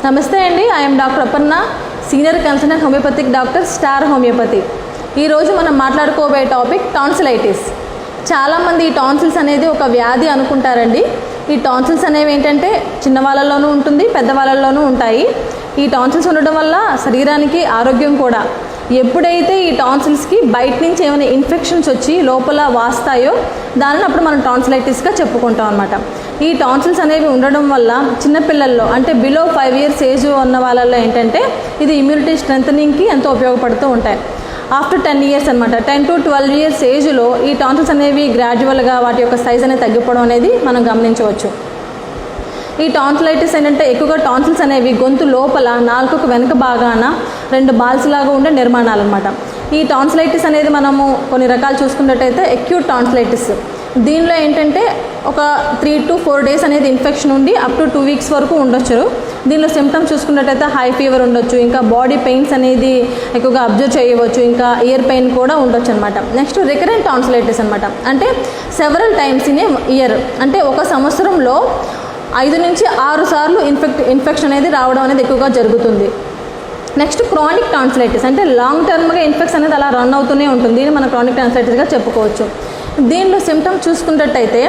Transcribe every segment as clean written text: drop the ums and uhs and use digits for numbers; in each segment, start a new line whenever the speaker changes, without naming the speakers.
నమస్తే అండి, I'm doctor Aparna, senior consultant homeopathic doctor, star homeopathy. ఈరోజు మనం మాట్లాడుకోబోయే టాపిక్ టాన్సిలైటిస్. చాలామంది ఈ టాన్సిల్స్ అనేది ఒక వ్యాధి అనుకుంటారండి. ఈ టాన్సిల్స్ అనేవి ఏంటంటే చిన్నవాళ్ళలోనూ ఉంటుంది, పెద్దవాళ్ళలోనూ ఉంటాయి. ఈ టాన్సిల్స్ ఉండడం వల్ల శరీరానికి ఆరోగ్యం కూడా. ఎప్పుడైతే ఈ టాన్సిల్స్కి బయట నుంచి ఏమైనా ఇన్ఫెక్షన్స్ వచ్చి లోపల వాస్తాయో దానిని అప్పుడు మనం టాన్సిలైటిస్గా చెప్పుకుంటాం అనమాట. ఈ టాన్సిల్స్ అనేవి ఉండడం వల్ల చిన్నపిల్లల్లో అంటే బిలో 5 years ఏజ్ ఉన్న వాళ్ళల్లో ఏంటంటే ఇది ఇమ్యూనిటీ స్ట్రెంథనింగ్కి ఎంతో ఉపయోగపడుతూ ఉంటాయి. ఆఫ్టర్ 10 years అనమాట, 10 to 12 years ఏజ్లో ఈ టాన్సిల్స్ అనేవి గ్రాడ్యువల్గా వాటి యొక్క సైజ్ అనేది తగ్గిపోవడం అనేది మనం గమనించవచ్చు. ఈ టాన్సిలైటిస్ ఏంటంటే ఎక్కువగా టాన్సిల్స్ అనేవి గొంతు లోపల నాలుకకు వెనుక భాగాన 2 బాల్స్ లాగా ఉండే నిర్మాణాలు అనమాట. ఈ టాన్సిలైటిస్ అనేది మనము కొన్ని రకాలు చూసుకున్నట్టయితే అక్యూట్ టాన్సిలైటిస్. దీనిలో ఏంటంటే ఒక 3 to 4 days అనేది ఇన్ఫెక్షన్ ఉండి అప్ టు 2 weeks వరకు ఉండొచ్చు. దీనిలో సిమ్టమ్స్ చూసుకున్నట్టయితే హై ఫీవర్ ఉండొచ్చు, ఇంకా బాడీ పెయిన్స్ అనేది ఎక్కువగా అబ్జర్వ్ చేయవచ్చు, ఇంకా ఇయర్ పెయిన్ కూడా ఉండొచ్చు అనమాట. నెక్స్ట్ రికరెంట్ టాన్సిలైటిస్ అనమాట, అంటే several times in a year, అంటే ఒక సంవత్సరంలో 5 నుంచి 6 సార్లు ఇన్ఫెక్షన్ అనేది రావడం అనేది ఎక్కువగా జరుగుతుంది. నెక్స్ట్ క్రానిక్ టాన్సిలైటిస్, అంటే లాంగ్ టర్మ్గా ఇన్ఫెక్షన్ అనేది అలా రన్ అవుతూనే ఉంటుంది. దీన్ని మనం క్రానిక్ టాన్సిలైటిస్గా చెప్పుకోవచ్చు. దీనిలో సిమ్టమ్స్ చూసుకున్నట్టయితే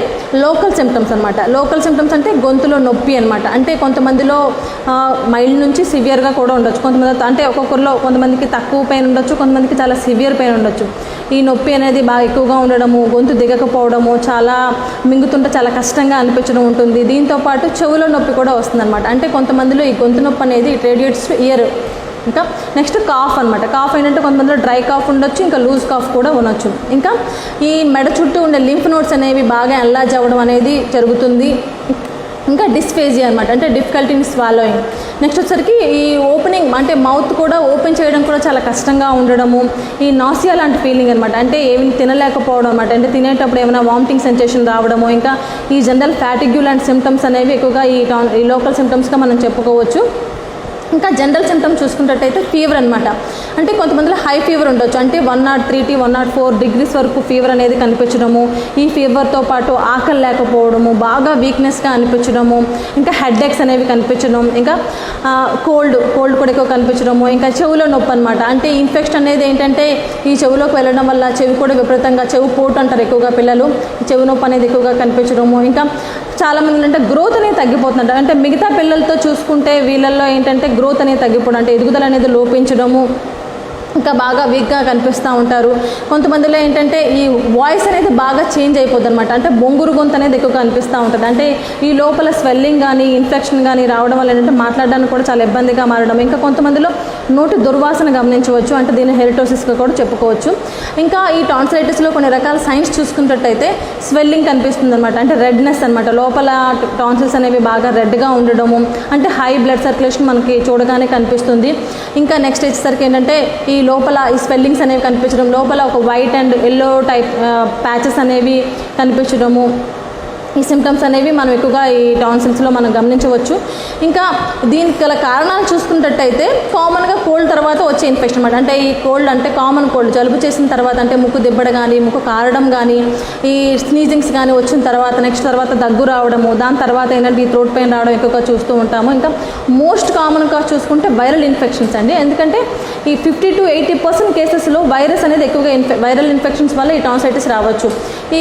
లోకల్ సిమ్టమ్స్ అనమాట. లోకల్ సిమ్టమ్స్ అంటే గొంతులో నొప్పి అనమాట. అంటే కొంతమందిలో మైల్డ్ నుంచి సివియర్గా కూడా ఉండొచ్చు. కొంతమంది అంటే ఒక్కొక్కరిలో కొంతమందికి తక్కువ పెయిన్ ఉండొచ్చు, కొంతమందికి చాలా సివియర్ పెయిన్ ఉండొచ్చు. ఈ నొప్పి అనేది బాగా ఎక్కువగా ఉండడము, గొంతు దిగకపోవడము, చాలా మింగుతుంటే చాలా కష్టంగా అనిపించడం ఉంటుంది. దీంతోపాటు చెవులో నొప్పి కూడా వస్తుందన్నమాట. అంటే కొంతమందిలో ఈ గొంతు నొప్పి అనేది ఇట్ రేడియేట్స్ టు ఇయర్. ఇంకా నెక్స్ట్ కాఫ్ అనమాట. కాఫ్ ఏంటంటే కొంతమందిలో డ్రై కాఫ్ ఉండొచ్చు, ఇంకా లూజ్ కాఫ్ కూడా ఉండొచ్చు. ఇంకా ఈ మెడ చుట్టూ ఉండే లింఫ్ నోడ్స్ అనేవి బాగా ఎన్లార్జ్ అవ్వడం అనేది జరుగుతుంది. ఇంకా డిస్ఫేజియా అనమాట, అంటే డిఫికల్టీ ఇన్ స్వాలోయింగ్. నెక్స్ట్ వచ్చరికి ఈ ఓపెనింగ్ అంటే మౌత్ కూడా ఓపెన్ చేయడం కూడా చాలా కష్టంగా ఉండడము. ఈ నాసియా లాంటి ఫీలింగ్ అనమాట, అంటే ఏమి తినలేకపోవడం అనమాట. అంటే తినేటప్పుడు ఏమైనా వామిటింగ్ సెన్సేషన్ రావడము. ఇంకా ఈ జనరల్ ఫ్యాటిగ్యూ లాంటి సిమ్టమ్స్ అనేవి ఎక్కువగా ఈ లోకల్ సిమ్టమ్స్గా మనం చెప్పుకోవచ్చు. ఇంకా జనరల్ సిమ్టమ్స్ చూసుకున్నట్టయితే ఫీవర్ అనమాట. అంటే కొంతమందిలో హై ఫీవర్ ఉండొచ్చు, అంటే 103 to 104 degrees వరకు ఫీవర్ అనేది కనిపించడము. ఈ ఫీవర్తో పాటు ఆకలి లేకపోవడము, బాగా వీక్నెస్గా అనిపించడము, ఇంకా హెడ్ఏక్స్ అనేవి కనిపించడం, ఇంకా కోల్డ్ కూడా ఎక్కువ కనిపించడము, ఇంకా చెవులో నొప్పి అనమాట. అంటే ఇన్ఫెక్షన్ అనేది ఏంటంటే ఈ చెవులోకి వెళ్ళడం వల్ల చెవి కూడా విపరీతంగా చెవు పోటు అంటారు ఎక్కువగా పిల్లలు. చెవి నొప్పి అనేది ఎక్కువగా కనిపించడము. ఇంకా చాలామంది అంటే గ్రోత్ అనేది తగ్గిపోతుందంట. అంటే మిగతా పిల్లలతో చూసుకుంటే వీళ్ళల్లో ఏంటంటే గ్రోత్ అనేది తగ్గిపోవడం, అంటే ఎదుగుదల అనేది లోపించడము, ఇంకా బాగా వీక్గా కనిపిస్తూ ఉంటారు. కొంతమందిలో ఏంటంటే ఈ వాయిస్ అనేది బాగా చేంజ్ అయిపోద్ది అనమాట. అంటే బొంగురు గొంతు అనేది ఎక్కువగా అనిపిస్తూ ఉంటుంది. అంటే ఈ లోపల స్వెల్లింగ్ కానీ ఇన్ఫెక్షన్ కానీ రావడం వల్ల ఏంటంటే మాట్లాడడానికి కూడా చాలా ఇబ్బందిగా మారడం. ఇంకా కొంతమందిలో నోటి దుర్వాసన గమనించవచ్చు, అంటే దీన్ని హెరిటోసిస్గా కూడా చెప్పుకోవచ్చు. ఇంకా ఈ టాన్సిలైటిస్లో కొన్ని రకాల సైన్స్ చూసుకున్నట్టయితే స్వెల్లింగ్ కనిపిస్తుంది అనమాట, అంటే రెడ్నెస్ అనమాట. లోపల టాన్సిల్స్ అనేవి బాగా రెడ్గా ఉండడము, అంటే హై బ్లడ్ సర్క్యులేషన్ మనకి చూడగానే కనిపిస్తుంది. ఇంకా నెక్స్ట్ వచ్చేసరికి ఏంటంటే ఈ లోపల ఈ స్వెల్లింగ్స్ అనేవి కనిపించడం, లోపల ఒక white and yellow type patches అనేవి కనిపించడము. ఈ సిమ్టమ్స్ అనేవి మనం ఎక్కువగా ఈ టాన్సిల్స్లో మనం గమనించవచ్చు. ఇంకా దీనికి గల కారణాలు చూసుకున్నట్టయితే కామన్గా కోల్డ్ తర్వాత వచ్చే ఇన్ఫెక్షన్ అనమాట. అంటే ఈ కోల్డ్ అంటే కామన్ కోల్డ్, జలుబు చేసిన తర్వాత అంటే ముక్కు దిబ్బడ కానీ, ముక్కు కారడం కానీ, ఈ స్నీజింగ్స్ కానీ వచ్చిన తర్వాత నెక్స్ట్ తర్వాత దగ్గు రావడము, దాని తర్వాత ఏంటంటే ఈ థ్రోట్ పెయిన్ రావడం ఎక్కువగా చూస్తూ ఉంటాము. ఇంకా మోస్ట్ కామన్గా చూసుకుంటే వైరల్ ఇన్ఫెక్షన్స్ అండి. ఎందుకంటే ఈ 50 to 80% కేసెస్లో వైరస్ అనేది ఎక్కువగా వైరల్ ఇన్ఫెక్షన్స్ వల్ల ఈ టాన్సిలైటిస్ రావచ్చు.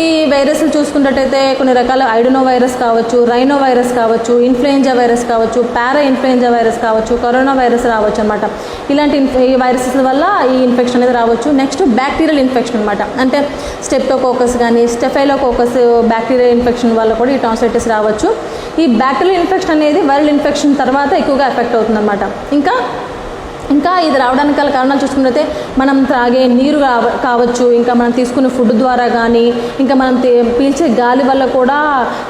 ఈ వైరస్లు చూసుకున్నట్టయితే కొన్ని రకాల ఐడెనో వైరస్ కావచ్చు, రైనో వైరస్ కావచ్చు, ఇన్ఫ్లుయెంజా వైరస్ కావచ్చు, పారా ఇన్ఫ్లుయెంజా వైరస్ కావచ్చు, కరోనా వైరస్ రావచ్చు అనమాట. ఇలాంటి ఈ వైరసెస్ వల్ల ఈ ఇన్ఫెక్షన్ అనేది రావచ్చు. నెక్స్ట్ బ్యాక్టీరియల్ ఇన్ఫెక్షన్ అనమాట, అంటే స్టెప్టోకోకస్ కానీ స్టెఫైలోకోకస్ బ్యాక్టీరియల్ ఇన్ఫెక్షన్ వల్ల కూడా ఈ టాన్సిలైటిస్ రావచ్చు. ఈ బ్యాక్టీరియల్ ఇన్ఫెక్షన్ అనేది వైరల్ ఇన్ఫెక్షన్ తర్వాత ఎక్కువగా ఎఫెక్ట్ అవుతుంది అనమాట. ఇంకా ఇది రావడానికి గల కారణాలు చూసుకున్నట్లయితే మనం త్రాగే నీరు కావచ్చు, ఇంకా మనం తీసుకునే ఫుడ్ ద్వారా కానీ, ఇంకా మనం పీల్చే గాలి వల్ల కూడా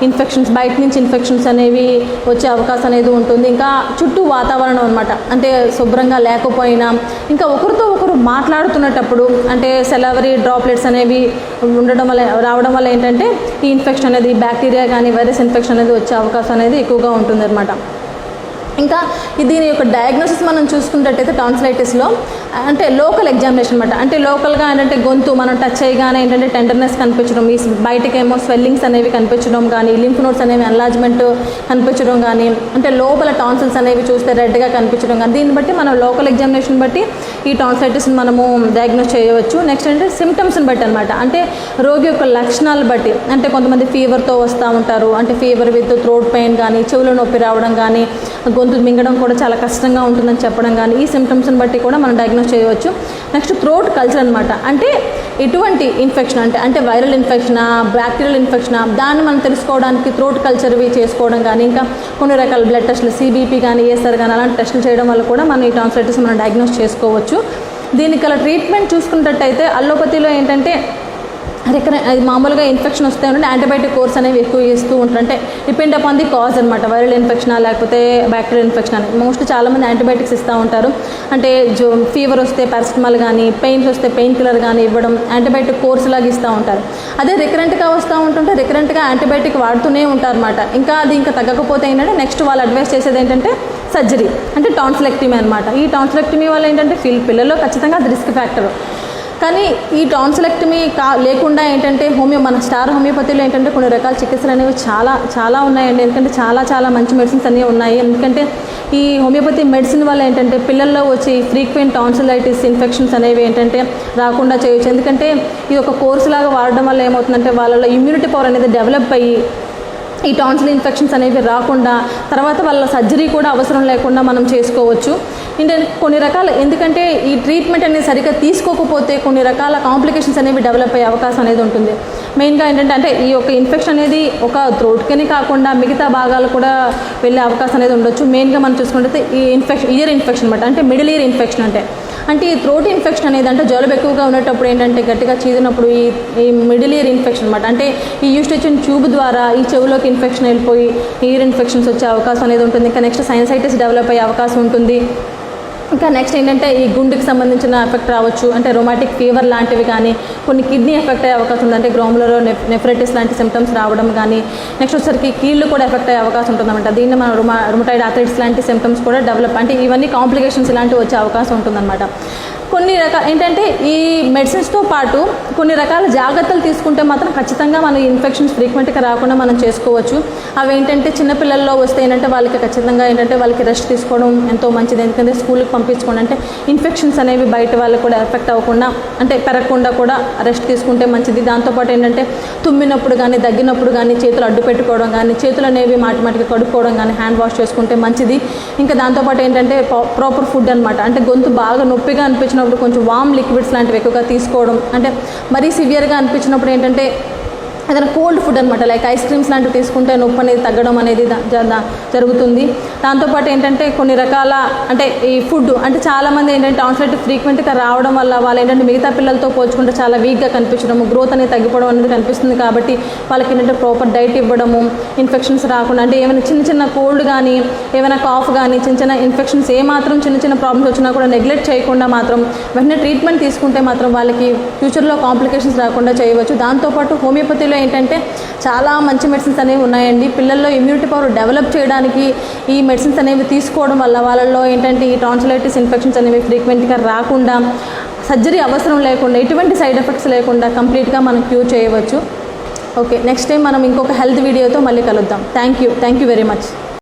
ఇన్ఫెక్షన్స్, బయట నుంచి ఇన్ఫెక్షన్స్ అనేవి వచ్చే అవకాశం అనేది ఉంటుంది. ఇంకా చుట్టూ వాతావరణం అనమాట, అంటే శుభ్రంగా లేకపోయినా, ఇంకా ఒకరితో ఒకరు మాట్లాడుతున్నప్పుడు అంటే సెలవరీ డ్రాప్లెట్స్ అనేవి రావడం వల్ల ఏంటంటే ఈ ఇన్ఫెక్షన్ అనేది బ్యాక్టీరియా కానీ వైరస్ ఇన్ఫెక్షన్ అనేది వచ్చే అవకాశం అనేది ఎక్కువగా ఉంటుంది అనమాట. ఇంకా దీని యొక్క డయాగ్నోసిస్ మనం చూసుకున్నట్టయితే టాన్సిలైటిస్లో అంటే లోకల్ ఎగ్జామినేషన్ అనమాట. అంటే లోకల్గా ఏంటంటే గొంతు మనం టచ్ చేయగానే ఏంటంటే టెండర్నెస్ కనిపించడం, ఈ బయటకేమో స్వెల్లింగ్స్ అనేవి కనిపించడం కానీ, లింఫ్ నోడ్స్ అనేవి ఎన్లార్జ్మెంట్ కనిపించడం కానీ, అంటే లోపల టాన్సిల్స్ అనేవి చూస్తే రెడ్గా కనిపించడం కానీ, దీన్ని బట్టి మనం లోకల్ ఎగ్జామినేషన్ బట్టి ఈ టాన్సిలైటిస్ని మనము డయాగ్నోస్ చేయవచ్చు. నెక్స్ట్ అంటే సిమ్టమ్స్ని బట్టి అనమాట. అంటే రోగి యొక్క లక్షణాలు బట్టి, అంటే కొంతమంది ఫీవర్తో వస్తూ ఉంటారు, అంటే ఫీవర్ విత్ థ్రోట్ పెయిన్ కానీ, చెవులో నొప్పి రావడం కానీ, గొంతు మింగడం కూడా చాలా కష్టంగా ఉంటుందని చెప్పడం కానీ, ఈ సిమ్టమ్స్ని బట్టి కూడా మనం డయాగ్నోస్ చేయవచ్చు. నెక్స్ట్ థ్రోట్ కల్చర్ అనమాట. అంటే ఎటువంటి ఇన్ఫెక్షన్ అంటే వైరల్ ఇన్ఫెక్షనా, బ్యాక్టీరియల్ ఇన్ఫెక్షనా, దాన్ని మనం తెలుసుకోవడానికి థ్రోట్ కల్చర్వి చేసుకోవడం కానీ, ఇంకా కొన్ని రకాల బ్లడ్ టెస్టులు సిబిపి కానీ, ఏఎస్ఆర్ కానీ అలాంటి టెస్టులు చేయడం వల్ల కూడా మనం ఈ టాన్సిలైటిస్ మనం డయాగ్నోస్ చేసుకోవచ్చు. దీనికి గల ట్రీట్మెంట్ చూసుకున్నట్టయితే అల్లోపతిలో ఏంటంటే అది మామూలుగా ఇన్ఫెక్షన్ వస్తే ఉంటే యాంటీబయాటిక్ కోర్స్ అనేవి ఎక్కువ ఇస్తూ ఉంటారు. అంటే డిపెండ్ అపాన్ ది కాజ్ అనమాట. వైరల్ ఇన్ఫెక్షన్ లేకపోతే బ్యాక్టీరియల్ ఇన్ఫెక్షన్ అని మోస్ట్లీ చాలామంది యాంటీబయాటిక్స్ ఇస్తూ ఉంటారు. అంటే ఫీవర్ వస్తే పారాసిటమాల్ కానీ, పెయిన్స్ వస్తే పెయిన్ కిల్లర్ కానీ ఇవ్వడం, యాంటీబయాటిక్ కోర్స్ లాగా ఇస్తూ ఉంటారు. అదే రికరెంట్గా వస్తూ ఉంటుంటే రికరెంట్గా యాంటీబయాటిక్ వాడుతూనే ఉంటారు అనమాట. ఇంకా తగ్గకపోతే ఏంటంటే నెక్స్ట్ వాళ్ళు అడ్వైస్ చేసేది ఏంటంటే సర్జరీ, అంటే టాన్సిలెక్టమీ అనమాట. ఈ టాన్సిలెక్టమీ వల్ల ఏంటంటే పిల్లల్లో ఖచ్చితంగా అది రిస్క్ ఫ్యాక్టర్. కానీ ఈ టాన్సిలెక్టమీ లేకుండా ఏంటంటే మన స్టార్ హోమియోపతిలో ఏంటంటే కొన్ని రకాల చికిత్సలు అనేవి చాలా ఉన్నాయండి. ఎందుకంటే చాలా మంచి మెడిసిన్స్ అనేవి ఉన్నాయి. ఎందుకంటే ఈ హోమియోపతి మెడిసిన్ వల్ల ఏంటంటే పిల్లల్లో వచ్చి ఫ్రీక్వెంట్ టాన్సిలైటిస్ ఇన్ఫెక్షన్స్ అనేవి ఏంటంటే రాకుండా చేయొచ్చు. ఎందుకంటే ఇది ఒక కోర్సు లాగా వాడడం వల్ల ఏమవుతుందంటే వాళ్ళలో ఇమ్యూనిటీ పవర్ అనేది డెవలప్ అయ్యి ఈ టాన్సిల్ ఇన్ఫెక్షన్స్ అనేవి రాకుండా తర్వాత వాళ్ళ సర్జరీ కూడా అవసరం లేకుండా మనం చేసుకోవచ్చు. కొన్ని రకాల ఎందుకంటే ఈ ట్రీట్మెంట్ అనేది సరిగ్గా తీసుకోకపోతే కొన్ని రకాల కాంప్లికేషన్స్ అనేవి డెవలప్ అయ్యే అవకాశం అనేది ఉంటుంది. మెయిన్గా ఏంటంటే అంటే ఈ యొక్క ఇన్ఫెక్షన్ అనేది ఒక థ్రోట్కనే కాకుండా మిగతా భాగాలు కూడా వెళ్ళే అవకాశం అనేది ఉండొచ్చు. మెయిన్గా మనం చూసుకుంటే ఈ ఇయర్ ఇన్ఫెక్షన్ అనమాట. అంటే మిడిల్ ఇయర్ ఇన్ఫెక్షన్ అంటే ఈ థ్రోట్ ఇన్ఫెక్షన్ అనేది అంటే జలుబు ఎక్కువగా ఉన్నప్పుడు ఏంటంటే గట్టిగా చీదినప్పుడు ఈ మిడిల్ ఇయర్ ఇన్ఫెక్షన్ అనమాట. అంటే ఈ యూస్టేషన్ ట్యూబ్ ద్వారా ఈ చెవులోకి ఇన్ఫెక్షన్ వెళ్ళిపోయి ఇయర్ ఇన్ఫెక్షన్స్ వచ్చే అవకాశం అనేది ఉంటుంది. ఇంకా నెక్స్ట్ సైనసైటిస్ డెవలప్ అయ్యే అవకాశం ఉంటుంది. ఇంకా నెక్స్ట్ ఏంటంటే ఈ గుండెకి సంబంధించిన ఎఫెక్ట్ రావచ్చు. అంటే రొమాటిక్ ఫీవర్ లాంటివి కానీ, కొన్ని కిడ్నీ ఎఫెక్ట్ అయ్యే అవకాశం ఉంది. అంటే గ్లోమెరులో నెఫ్రైటిస్ లాంటి సిమ్టమ్స్ రావడం కానీ, నెక్స్ట్ వచ్చేసరికి కీళ్ళు కూడా ఎఫెక్ట్ అయ్యే అవకాశం ఉంటుందన్నమాట. దీన్ని మనం రుమటాయిడ్ ఆర్థరైటిస్ లాంటి సిమ్టమ్స్ కూడా డెవలప్, అంటే ఇవన్నీ కాంప్లికేషన్స్ ఇలాంటివి వచ్చే అవకాశం ఉంటుందన్నమాట. కొన్ని రకాల ఏంటంటే ఈ మెడిసిన్స్తో పాటు కొన్ని రకాల జాగ్రత్తలు తీసుకుంటే మాత్రం ఖచ్చితంగా మనం ఇన్ఫెక్షన్స్ ఫ్రీక్వెంట్గా రాకుండా మనం చేసుకోవచ్చు. అవి ఏంటంటే చిన్నపిల్లల్లో వస్తే ఏంటంటే వాళ్ళకి ఖచ్చితంగా ఏంటంటే వాళ్ళకి రెస్ట్ తీసుకోవడం ఎంతో మంచిది. ఎందుకంటే స్కూల్కి పంపించుకోండి, అంటే ఇన్ఫెక్షన్స్ అనేవి బయట వాళ్ళకి కూడా ఎఫెక్ట్ అవ్వకుండా, అంటే పెరగకుండా కూడా రెస్ట్ తీసుకుంటే మంచిది. దాంతోపాటు ఏంటంటే తుమ్మినప్పుడు కానీ, దగ్గినప్పుడు కానీ చేతులు అడ్డు పెట్టుకోవడం కానీ, చేతులు అనేవి మాటిమాటికి కడుక్కోవడం కానీ, హ్యాండ్ వాష్ చేసుకుంటే మంచిది. ఇంకా దాంతోపాటు ఏంటంటే ప్రాపర్ ఫుడ్ అనమాట. అంటే గొంతు బాగా నొప్పిగా అనిపించిన కొంచెం వామ్ లిక్విడ్స్ లాంటివి ఎక్కువగా తీసుకోవడం, అంటే మరీ సివియర్గా అనిపించినప్పుడు ఏంటంటే ఏదైనా కోల్డ్ ఫుడ్ అనమాట, లైక్ ఐస్ క్రీమ్స్ లాంటివి తీసుకుంటే నొప్పి అనేది తగ్గడం అనేది జరుగుతుంది. దాంతోపాటు ఏంటంటే కొన్ని రకాల అంటే ఈ ఫుడ్, అంటే చాలామంది ఏంటంటే టాన్సిలైటిస్ ఫ్రీక్వెంట్గా రావడం వల్ల వాళ్ళు ఏంటంటే మిగతా పిల్లలతో పోల్చుకుంటే చాలా వీక్గా కనిపించడము, గ్రోత్ అనేది తగ్గిపోవడం అనేది కనిపిస్తుంది. కాబట్టి వాళ్ళకి ఏంటంటే ప్రాపర్ డైట్ ఇవ్వడము, ఇన్ఫెక్షన్స్ రాకుండా, అంటే ఏమైనా చిన్న కోల్డ్ కానీ, ఏమైనా కాఫ్ కానీ, చిన్న ఇన్ఫెక్షన్స్ ఏమాత్రం చిన్న ప్రాబ్లమ్స్ వచ్చినా కూడా నెగ్లెక్ట్ చేయకుండా మాత్రం వెంటనే ట్రీట్మెంట్ తీసుకుంటే మాత్రం వాళ్ళకి ఫ్యూచర్లో కాంప్లికేషన్స్ రాకుండా చేయవచ్చు. దాంతోపాటు హోమియోపతిలో ఏంటంటే చాలా మంచి మెడిసిన్స్ అనేవి ఉన్నాయండి. పిల్లల్లో ఇమ్యూనిటీ పవర్ డెవలప్ చేయడానికి ఈ మెడిసిన్స్ అనేవి తీసుకోవడం వల్ల వాళ్ళల్లో ఏంటంటే ఈ టాన్సిలైటిస్ ఇన్ఫెక్షన్స్ అనేవి ఫ్రీక్వెంట్గా రాకుండా, సర్జరీ అవసరం లేకుండా, ఎటువంటి సైడ్ ఎఫెక్ట్స్ లేకుండా కంప్లీట్గా మనం క్యూర్ చేయవచ్చు. ఓకే, నెక్స్ట్ టైం మనం ఇంకొక హెల్త్ వీడియోతో మళ్ళీ కలుద్దాం. Thank you very much.